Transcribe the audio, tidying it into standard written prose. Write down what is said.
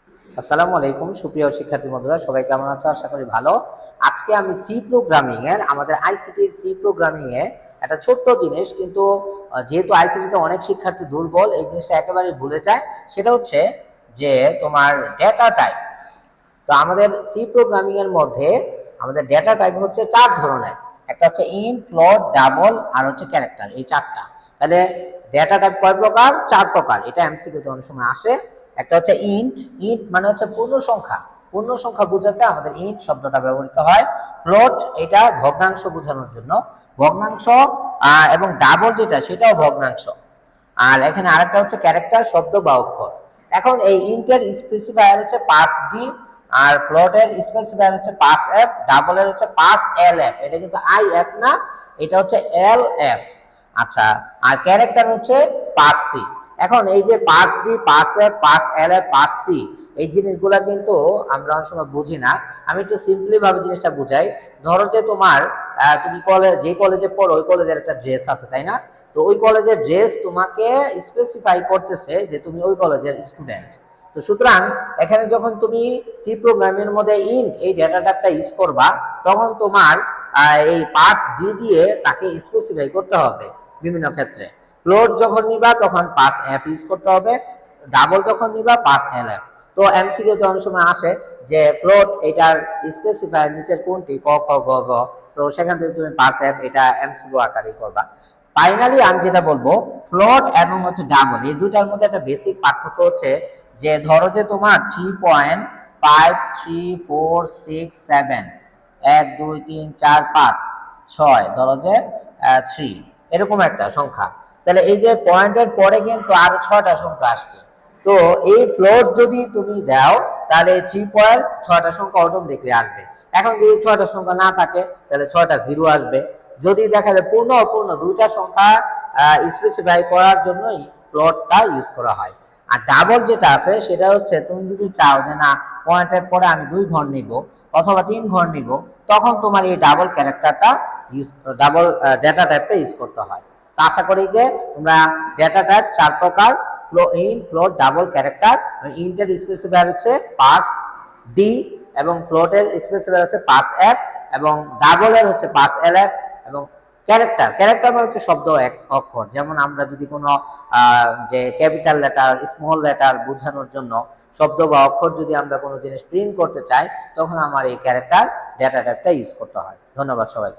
আসসালামু আলাইকুম সুপ্রিয় শিক্ষার্থী বন্ধুরা, সবাই কেমন আছো? আশা করি ভালো। আজকে আমি সি প্রোগ্রামিং এর আমাদের আইসিটির সি প্রোগ্রামিং এ একটা ছোট্ট জিনিস, কিন্তু যেহেতু আইসিটিতে অনেক শিক্ষার্থী দুর্বল, এই জিনিসটা একেবারে ভুলে যায়। সেটা হচ্ছে যে তোমার ডেটা টাইপ। তো আমাদের সি প্রোগ্রামিং এর মধ্যে আমাদের ডেটা টাইপ হচ্ছে চার ধরনের। একটা হচ্ছে ইন্ট, ফ্লোট, ডাবল আর হচ্ছে ক্যারেক্টার, এই চারটা। তাহলে ডেটা টাইপ কয় প্রকার? চার প্রকার। এটা এমসিকিউতে অনেক সময় আসে। একটা হচ্ছে ইন্ট। ইন্ট মানে হচ্ছে পূর্ণ সংখ্যা। পূর্ণ সংখ্যা বোঝাতে আমাদের ইন্ট শব্দটা ব্যবহৃত হয়। ফ্লোট এটা ভগ্নাংশ বোঝানোর জন্য, ভগ্নাংশ। এবং ডাবল যেটা, সেটাও ভগ্নাংশ। আর এখানে আরেকটা হচ্ছে ক্যারেক্টার, শব্দ বা অক্ষর। এখন এই ইন্টের স্পেসিফায়ার হচ্ছে পাস ডি, আর ফ্লোটের স্পেসিফায়ার হচ্ছে পাস এফ, ডাবলের হচ্ছে পাস এল এফ। এটা কিন্তু আই এফ না, এটা হচ্ছে এল এফ। আচ্ছা, আর ক্যারেক্টার হচ্ছে পাস সি। এখন এই যে pass D, pass F, pass L F, pass C, এই জিনিসগুলা কিন্তু আমরা অনেক সময় বুঝি না। আমি একটু সিম্পলি ভাবে জিনিসটা বুঝাই। ধরো যে তোমার তুমি যে কলেজে পড়ো ওই কলেজের একটা ড্রেস আছে, তাই না? তো ওই কলেজের ড্রেস তোমাকে স্পেসিফাই করতেছে যে তুমি ওই কলেজের স্টুডেন্ট। তো সুতরাং এখানে যখন তুমি সি প্রোগ্রামের মধ্যে ইন্ট এই ডেটা টাইপটা ইউজ করবা, তখন তোমার এই পাস ডি দিয়ে তাকে স্পেসিফাই করতে হবে বিভিন্ন ক্ষেত্রে। ফ্লোট যখন নিবা তখন পাস এফ ইউজ করতে হবে, ডাবল যখন নিবা পাস এল এফ। তো এমসিকিউ তে অনেক সময় আসে যে ফ্লোট এটার স্পেসিফায়ার নিচের কোনটি, ক খ গ ঘ। তো সেখান থেকে তুমি পাস এফ এটা এমসিকিউ আকারে করবা। ফাইনালি আমি যেটা বলবো, ফ্লোট এবং হচ্ছে ডাবল, এই দুটার মধ্যে একটা বেসিক পার্থক্য হচ্ছে যে ধরো যে তোমার 3.5346 7, 1 2 3 4 5 6, ধরো যে 3, এরকম একটা সংখ্যা। তাহলে এই যে পয়েন্টের পরে কিন্তু আরো 6টা সংখ্যা আসছে। তো এই ফ্লোট যদি তুমি দাও, তাহলে 3.6টা সংখ্যা অটোমেটিকলি আসবে। এখন যদি 6টা সংখ্যা না থাকে, তাহলে 6টা জিরো আসবে। যদি দেখা যায় পূর্ণ অপূর্ণ দুইটা সংখ্যা স্পেসিফাই করার জন্যই ফ্লোটটা ইউজ করা হয়। আর ডাবল যেটা আছে সেটা হচ্ছে তুমি যদি চাও যে না, পয়েন্টের পরে আমি 2 ঘর নিব অথবা 3 ঘর নিব, তখন তোমার এই ডাবল ক্যারেক্টারটা ইউজ, ডাবল ডেটা টাইপটা ইউজ করতে হয়। তা আশা করি যে তোমরা ডেটা টাইপ চার প্রকার: ইন্ট, ফ্লোট, ডাবল, ক্যারেক্টার। ইন্টের স্পেসিফায়ার হচ্ছে পাস ডি, এবং ফ্লোটের স্পেসিফায়ার হচ্ছে পাস এফ, এবং ডাবলের হচ্ছে পাস এল এফ, এবং ক্যারেক্টার। ক্যারেক্টার মানে হচ্ছে শব্দ, এক অক্ষর। যেমন আমরা যদি কোনো যে ক্যাপিটাল লেটার, স্মল লেটার বোঝানোর জন্য শব্দ বা অক্ষর যদি আমরা কোনো জিনিস প্রিন্ট করতে চাই, তখন আমার এই ক্যারেক্টার ডেটা টাইপটা ইউজ করতে হয়। ধন্যবাদ সবাই।